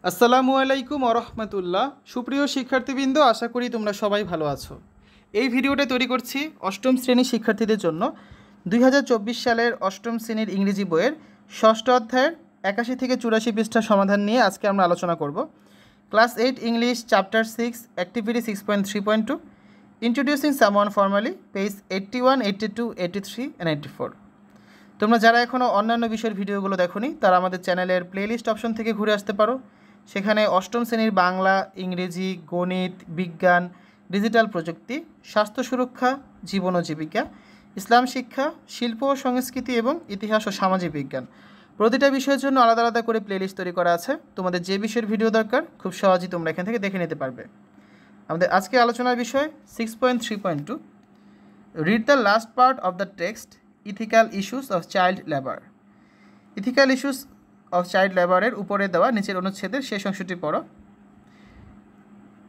আসসালামু আলাইকুম ওরহমতুল্লাহ। সুপ্রিয় শিক্ষার্থীবৃন্দ, আশা করি তোমরা সবাই ভালো আছো। এই ভিডিওটা তৈরি করছি অষ্টম শ্রেণীর শিক্ষার্থীদের জন্য। 2024 সালের অষ্টম শ্রেণীর ইংরেজি বইয়ের ষষ্ঠ অধ্যায়ের 81 থেকে 84 পৃষ্ঠার সমাধান নিয়ে আজকে আমরা আলোচনা করব। Class 8 English chapter 6 activity 6.3.2 introducing someone formally, page 81, 82, 83 and 84। তোমরা যারা এখনও অন্যান্য বিষয়ের ভিডিওগুলো দেখোনি তারা আমাদের চ্যানেলের প্লেলিস্ট অপশন থেকে ঘুরে আসতে পারো। সেখানে অষ্টম শ্রেণীর বাংলা, ইংরেজি, গণিত, বিজ্ঞান, ডিজিটাল প্রযুক্তি, স্বাস্থ্য সুরক্ষা, জীবন ও জীবিকা, ইসলাম শিক্ষা, শিল্প ও সংস্কৃতি এবং ইতিহাস ও সামাজিক বিজ্ঞান, প্রতিটা বিষয়ের জন্য আলাদা আলাদা করে প্লেলিস্ট তৈরি করা আছে। তোমাদের যে বিষয়ের ভিডিও দরকার খুব সহজেই তোমরা এখান থেকে দেখে নিতে পারবে। আমাদের আজকে আলোচনার বিষয় 6.3.2, read the last part of the text, ethical issues of child labour. Ethical issues of child লেবারের উপরে দেওয়া নিচের অনুচ্ছেদের শেষ অংশটি পড়ো।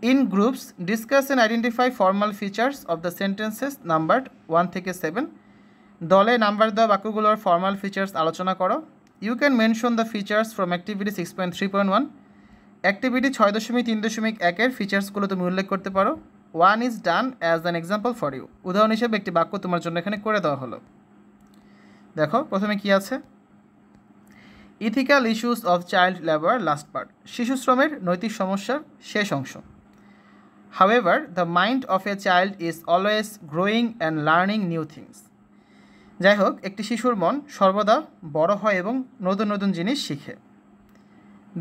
In groups discuss and identify formal features of the sentences numbered 1 থেকে 7। দলে নাম্বার দেওয়া বাক্যগুলোর ফর্মাল ফিচার্স আলোচনা করো। You can mention the features from activity 6.3.1। Activity 6.3.1-এর ফিচার্সগুলো তুমি উল্লেখ করতে পারো। 1 is done as an example for you. উদাহরণ হিসেবে একটি বাক্য তোমার জন্য এখানে করে দেওয়া হলো। দেখো প্রথমে কি আছে, ethical issues of child labour last part, শিশু শ্রমের নৈতিক সমস্যার শেষ অংশ। However the mind of a child is always growing and learning new things. যাই হোক, একটি শিশুর মন সর্বদা বড় হয় এবং নতুন নতুন জিনিস শিখে।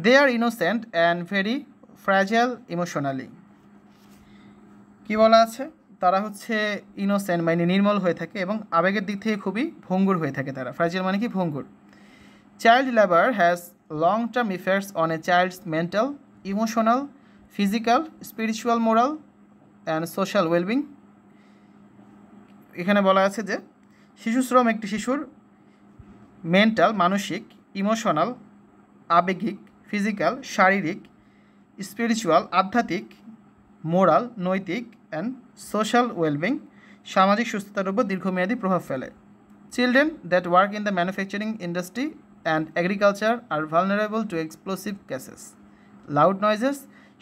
They are innocent and very fragile emotionally. কী বলা আছে, তারা হচ্ছে ইনোসেন্ট মানে নির্মল হয়ে থাকে এবং আবেগের দিক থেকে খুবই ভঙ্গুর হয়ে থাকে তারা। ফ্র্যাজাইল মানে কি, ভঙ্গুর। Child labor has long-term effects on a child's mental, emotional, physical, spiritual, moral and social well-being. এখানে বলা আছে যে শিশু শ্রম একটি শিশুর মেন্টাল মানসিক, ইমোশনাল আবেগিক, ফিজিক্যাল শারীরিক, স্পিরিচুয়াল আধ্যাত্মিক, মোরাল নৈতিক অ্যান্ড সোশ্যাল ওয়েলবিং সামাজিক সুস্থতার উপর দীর্ঘমেয়াদী প্রভাব ফেলে। Children that work in the manufacturing industry and agriculture are vulnerable to explosive gases, loud noises,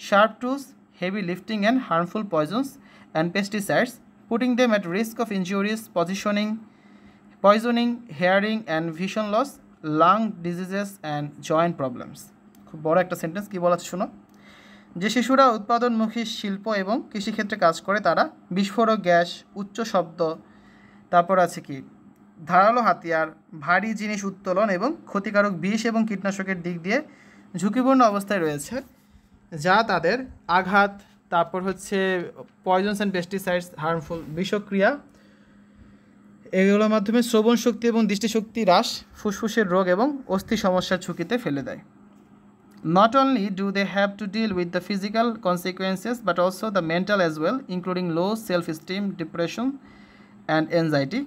sharp tools, heavy lifting and harmful poisons and pesticides, putting them at risk of injuries, poisoning, hearing and vision loss, lung diseases and joint problems. খুব বড় একটা sentence, কি বলা আছে শোনো। যে শিশুরা উৎপাদনমুখী শিল্প এবং কৃষিক্ষেত্রে কাজ করে তারা বিস্ফোরক গ্যাস, উচ্চ শব্দ, তারপর আছে কি ধারালো হাতিয়ার, ভারী জিনিস উত্তোলন এবং ক্ষতিকারক বিষ এবং কীটনাশকের দিক দিয়ে ঝুঁকিপূর্ণ অবস্থায় রয়েছে, যা তাদের আঘাত, তারপর হচ্ছে পয়জনস অ্যান্ড পেস্টিসাইডস, হার্মফুল বিষক্রিয়া, এগুলোর মাধ্যমে শ্রবণ শক্তি এবং দৃষ্টিশক্তি হ্রাস, ফুসফুসের রোগ এবং অস্থি সমস্যার ঝুঁকিতে ফেলে দেয়। Not only do they have to deal with the physical consequences but also the mental as well, including low self esteem, depression and anxiety.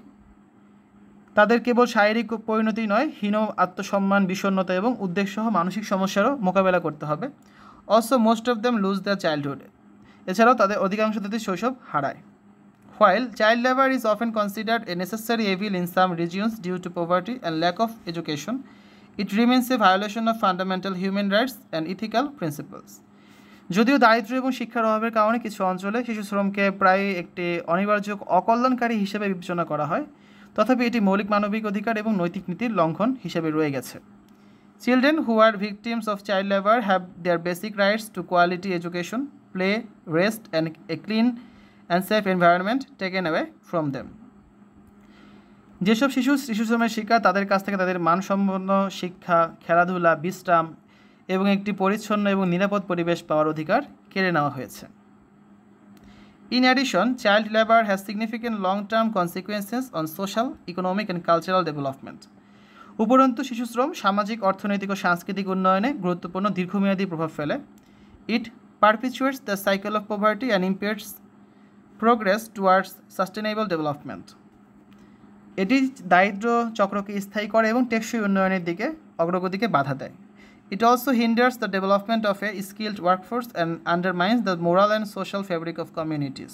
তাদের কেবল শারীরিক পরিণতি নয়, হীন আত্মসম্মান, বিষণ্ণতা এবং উদ্বেগ সহ মানসিক সমস্যারও মোকাবেলা করতে হবে। Also most of them lose their childhood. এছাড়াও তাদের অধিকাংশ তাদের শৈশব হারায়। While child labour is often considered a necessary evil in some regions due to poverty and lack of education, it remains a violation of fundamental human rights and ethical principles. যদিও দারিদ্র্য এবং শিক্ষার অভাবের কারণে কিছু অঞ্চলে শিশু শ্রমকে প্রায় একটি অনিবার্য অকল্যাণকারী হিসেবে বিবেচনা করা হয়, তথাপি এটি মৌলিক মানবিক অধিকার এবং নৈতিক নীতির লঙ্ঘন হিসেবে রয়ে গেছে। Children who are victims of child labour have their basic rights to quality education, play, rest and a clean and safe environment taken away from them. যেসব শিশু শ্রমের শিকার, তাদের কাছ থেকে তাদের মানসম্পন্ন শিক্ষা, খেলাধুলা, বিশ্রাম এবং একটি পরিচ্ছন্ন এবং নিরাপদ পরিবেশ পাওয়ার অধিকার কেড়ে নেওয়া হয়েছে। In addition, child labor has significant long-term consequences on social, economic and cultural development. উপরন্তু শিশু শ্রম সামাজিক, অর্থনৈতিক ও সাংস্কৃতিক উন্নয়নে গুরুত্বপূর্ণ দীর্ঘমেয়াদী প্রভাব ফেলে। It perpetuates the cycle of poverty and impairs progress towards sustainable development. এটি দারিদ্র্য চক্রকে স্থায়ী করে এবং টেকসই উন্নয়নের দিকে অগ্রগতিকে বাধা দেয়। It also hinders the development of a skilled workforce and undermines the moral and social fabric of communities.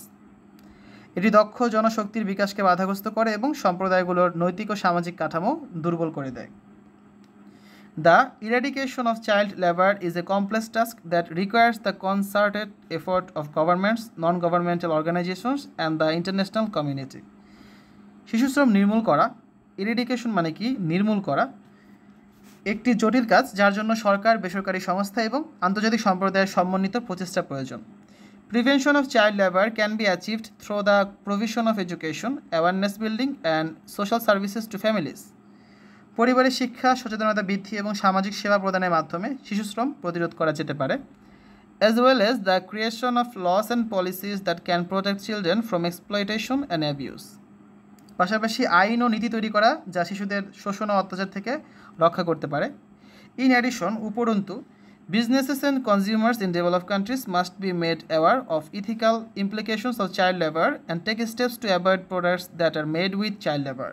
এটি দক্ষ জনশক্তির বিকাশকে বাধাগ্রস্ত করে এবং সম্প্রদায়গুলোর নৈতিক ও সামাজিক কাঠামো দুর্বল করে দেয়। The eradication of child labor is a complex task that requires the concerted effort of governments, non-governmental organizations, and the international community. শিশু শ্রম নির্মূল করা, ইরেডিকেশন মানে কি নির্মূল করা, একটি জটিল কাজ যার জন্য সরকার, বেসরকারি সংস্থা এবং আন্তর্জাতিক সম্প্রদায়ের সমন্বিত প্রচেষ্টা প্রয়োজন। Prevention of child labor can be achieved through the provision of education, awareness building, and social services to families. পরিবারের শিক্ষা, সচেতনতা বৃদ্ধি এবং সামাজিক সেবা প্রদানের মাধ্যমে শিশুশ্রম প্রতিরোধ করা যেতে পারে, as well as the creation of laws and policies that can protect children from exploitation and abuse. পাশাপাশি আইন ও নীতি তৈরি করা যা শিশুদের শোষণ ও অত্যাচার থেকে রক্ষা করতে পারে। In addition, উপরন্তু, businesses and consumers in developed countries must be made aware of ethical implications of child labor and take steps to avoid products that are made with child labor.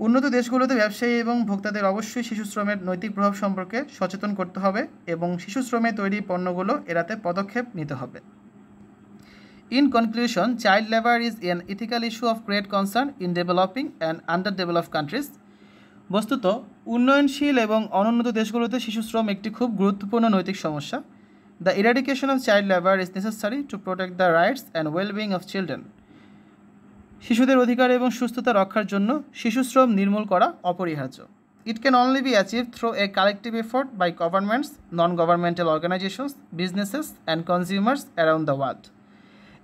উন্নত দেশগুলোতে ব্যবসায়ী এবং ভোক্তাদের অবশ্যই শিশু শ্রমের নৈতিক প্রভাব সম্পর্কে সচেতন করতে হবে এবং শিশু শ্রমে তৈরি পণ্যগুলো এড়াতে পদক্ষেপ নিতে হবে। In conclusion, child labor is an ethical issue of great concern in developing and underdeveloped countries. বস্তুত উন্নয়নশীল এবং অনুন্নত দেশগুলোতে শিশু শ্রম একটি খুব গুরুত্বপূর্ণ নৈতিক সমস্যা। The eradication of child labor is necessary to protect the rights and well-being of children. শিশুদের অধিকার এবং সুস্থতা রক্ষার জন্য শিশু শ্রম নির্মূল করা অপরিহার্য। It can only be achieved through a collective effort by governments, non-governmental organizations, businesses, and consumers around the world.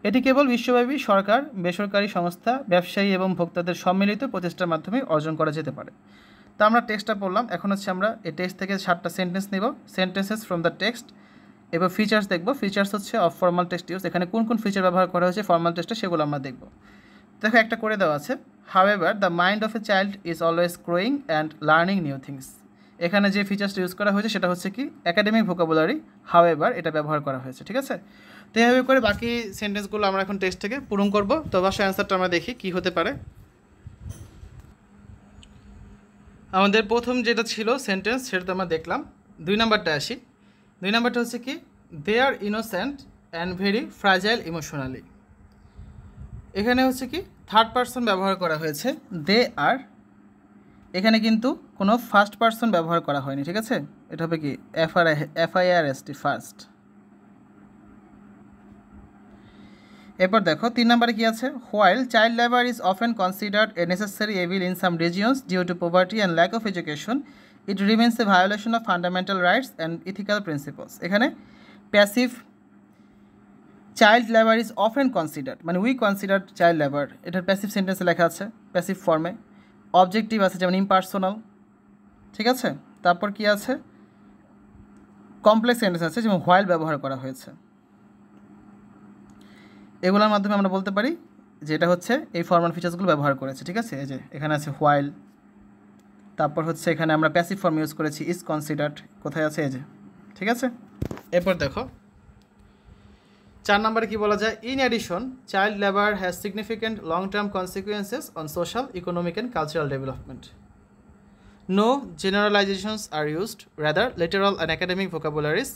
এটি কেবল বিশ্বব্যাপী সরকার, বেসরকারি সংস্থা, ব্যবসায়ী এবং ভোক্তাদের সম্মিলিত প্রচেষ্টার মাধ্যমে অর্জন করা যেতে পারে। তো আমরা টেক্সটটা পড়লাম, এখন হচ্ছে আমরা এই টেক্সট থেকে 7টা সেন্টেন্স নেব, সেন্টেন্সেস ফ্রম দ্য টেক্সট। এবার ফিচার্স দেখব, ফিচার্স হচ্ছে অফ ফর্মাল টেক্সট ইউজ, এখানে কোন কোন ফিচার ব্যবহার করা হয়েছে ফর্মাল টেক্সটে সেগুলো আমরা দেখব। দেখো একটা করে দেওয়া আছে, however the mind of a child is always growing and learning new things. এখানে যে ফিচার্সটা ইউজ করা হয়েছে সেটা হচ্ছে কি একাডেমিক ভোকাবুলারি, হাউএভার এটা ব্যবহার করা হয়েছে, ঠিক আছে। তো এইভাবে করে বাকি সেন্টেন্সগুলো আমরা এখন টেক্সট থেকে পূরণ করব। তো অবশ্যই অ্যান্সারটা আমরা দেখি কী হতে পারে। আমাদের প্রথম যেটা ছিল সেন্টেন্স সেটা তো আমরা দেখলাম। 2 নাম্বারটা আসি। 2 নাম্বারটা হচ্ছে কি they are innocent and very fragile emotionally. এখানে হচ্ছে কি থার্ড পারসন ব্যবহার করা হয়েছে, দে আর। এখানে কিন্তু কোনো ফার্স্ট পারসন ব্যবহার করা হয়নি, ঠিক আছে। এটা হবে কি FIRST ফার্স্ট। এরপর দেখো 3 নম্বরে কি আছে, while child labour is often considered a necessary evil in some regions due to poverty and lack of education, it remains a violation of fundamental rights and ethical principles. এখানে passive child labour is often considered মানে we considered child labour, এটার passive সেন্টেন্সে লেখা আছে, passive ফর্মে। Objective আছে যেমন impersonal, ঠিক আছে। তারপর কি আছে, কমপ্লেক্স সেন্টেন্স আছে যেমন হোয়াইল ব্যবহার করা হয়েছে। এগুলোর মাধ্যমে আমরা বলতে পারি যে এটা হচ্ছে এই ফর্মাল ফিচার্সগুলো ব্যবহার করেছে, ঠিক আছে। এই যে এখানে আছে হোয়াইল, তারপর হচ্ছে এখানে আমরা প্যাসিভ ফর্ম ইউজ করেছি ইজ কনসিডার্ড, কোথায় আছে এই যে, ঠিক আছে। এরপর দেখো 4 নম্বরে কি বলা যায়, in addition child labour has significant long term consequences on social, economic and cultural development. No generalisations are used, rather literal and academic vocabularies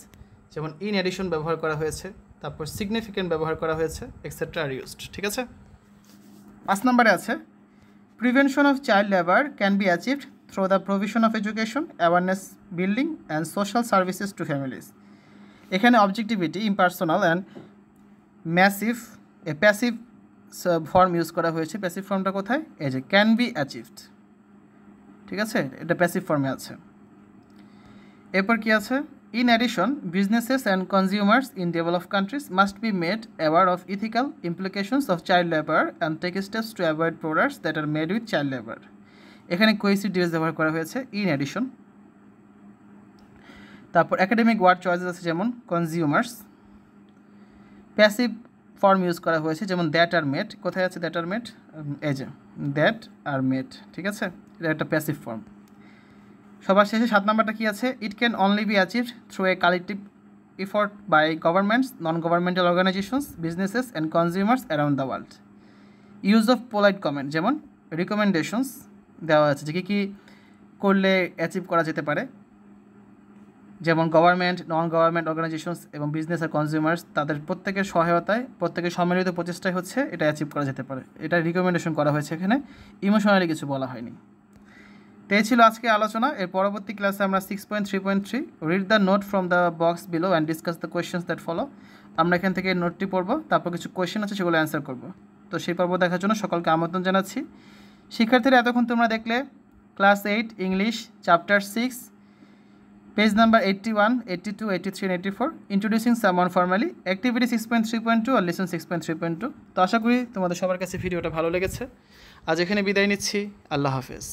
যেমন ইন অ্যাডিশন ব্যবহার করা হয়েছে, তারপর সিগনিফিক্যান্ট ব্যবহার করা হয়েছে, এক্সেট্রা আর ইউজড, ঠিক আছে। 5 নম্বরে আছে prevention of child labour can be achieved through the provision of education, awareness building and social services to families. এখানে objectivity, impersonal and passive form use করা হয়েছে। প্যাসিভ ফর্মটা কোথায়, এই যে ক্যান বি অ্যাচিভড, ঠিক আছে, এটা প্যাসিভ ফর্মে আছে। এরপর কি আছে, in addition businesses and consumers in developed countries must be made aware of ethical implications of child labor and take steps to avoid products that are made with child labor. এখানে cohesive DS ব্যবহার করা হয়েছে in addition। তারপর academic word choices আছে যেমন consumers, passive form use করা হয়েছে যেমন দ্যাট আর মেড, কোথায় আছে দ্যাট আর মেড, এই যে দ্যাট আর মেড, ঠিক আছে, এটা একটা প্যাসিভ ফর্ম। সবার শেষে 7 নম্বরটা কি আছে, it can only be achieved through a collective effort by governments, non governmental organisations, businesses and consumers around the world. Use of polite comment যেমন রিকমেন্ডেশনস দেওয়া আছে যে কী করলে অ্যাচিভ করা যেতে পারে, যেমন গভর্নমেন্ট, নন গভর্নমেন্ট অর্গানাইজেশনস এবং বিজনেস আর কনজিউমার্স তাদের প্রত্যেকের সহায়তায়, প্রত্যেকের সম্মিলিত প্রচেষ্টায় হচ্ছে এটা অ্যাচিভ করা যেতে পারে। এটা রিকমেন্ডেশন করা হয়েছে, এখানে ইমোশনালি কিছু বলা হয়নি। তো এই ছিল আজকে আলোচনা। এর পরবর্তী ক্লাসে আমরা 6.3.3 read the note from the box below and discuss the questions that follow. আমরা এখান থেকে নোটটি পড়বো, তারপর কিছু কোয়েশ্চেন আছে সেগুলো অ্যান্সার করব। তো সেই পর্ব দেখার জন্য সকলকে আমন্ত্রণ জানাচ্ছি। শিক্ষার্থীরা এতক্ষণ তোমরা দেখলে class 8 English chapter 6 page number 81, 82, 83 and 84 introducing someone formally activity 6.3.2 আর লেসন 6.3.2। তো আশা করি তোমাদের সবার কাছে ভিডিওটা ভালো লেগেছে। আজ এখানে বিদায় নিচ্ছি। আল্লাহ হাফেজ।